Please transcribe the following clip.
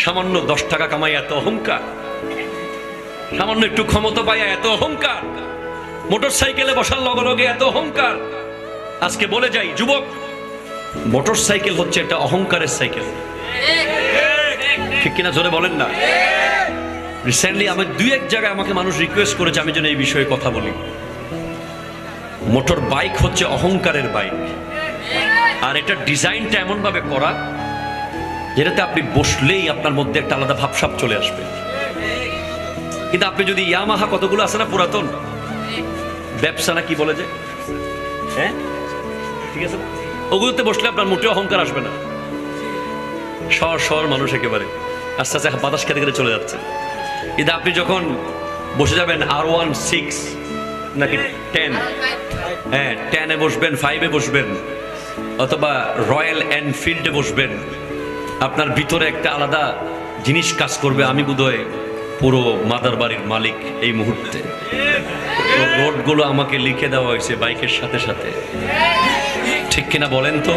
সামান্য 10 টাকা কামাই এত অহংকার, সামান্য একটু ক্ষমতা পাইয়া এত অহংকার, মোটর সাইকেলে বসার লগে লগে এত অহংকার। আজকে বলে যাই যুবক, মোটর সাইকেল হচ্ছে একটা অহংকারের সাইকেল, ঠিক কিনা জোরে বলেন না? রিসেন্টলি আমি 2-1 জায়গায় আমাকে মানুষ রিকোয়েস্ট করেছে আমি যেন এই বিষয়ে কথা বলি। মোটর বাইক হচ্ছে অহংকারের বাইক, আর এটা ডিজাইনটা এমন ভাবে করা যেটাতে আপনি বসলেই আপনার মধ্যে একটা আলাদা ভাবসাব চলে আসবে। কিন্তু আপনি যদি ইয়ামাহা কতগুলো আছে না পুরাতন ব্যবসা না কি বলে যে, হ্যাঁ ঠিক আছে, ওগুলোতে বসলে আপনার মোটেও অহংকার আসবে না। সর মানুষ একেবারে আস্তে আস্তে বাতাস খেতে খেতে চলে যাচ্ছে। কিন্তু আপনি যখন বসে যাবেন R16 নাকি 10, হ্যাঁ 10-এ বসবেন, 5-এ বসবেন, অথবা রয়্যাল এনফিল্ডে বসবেন, আপনার ভিতরে একটা আলাদা জিনিস কাজ করবে। আমি বোধহয় পুরো মাদার বাড়ির মালিক এই মুহূর্তে। রোডগুলো আমাকে লিখে দেওয়া হয়েছে বাইকের সাথে সাথে, ঠিক কিনা বলেন তো?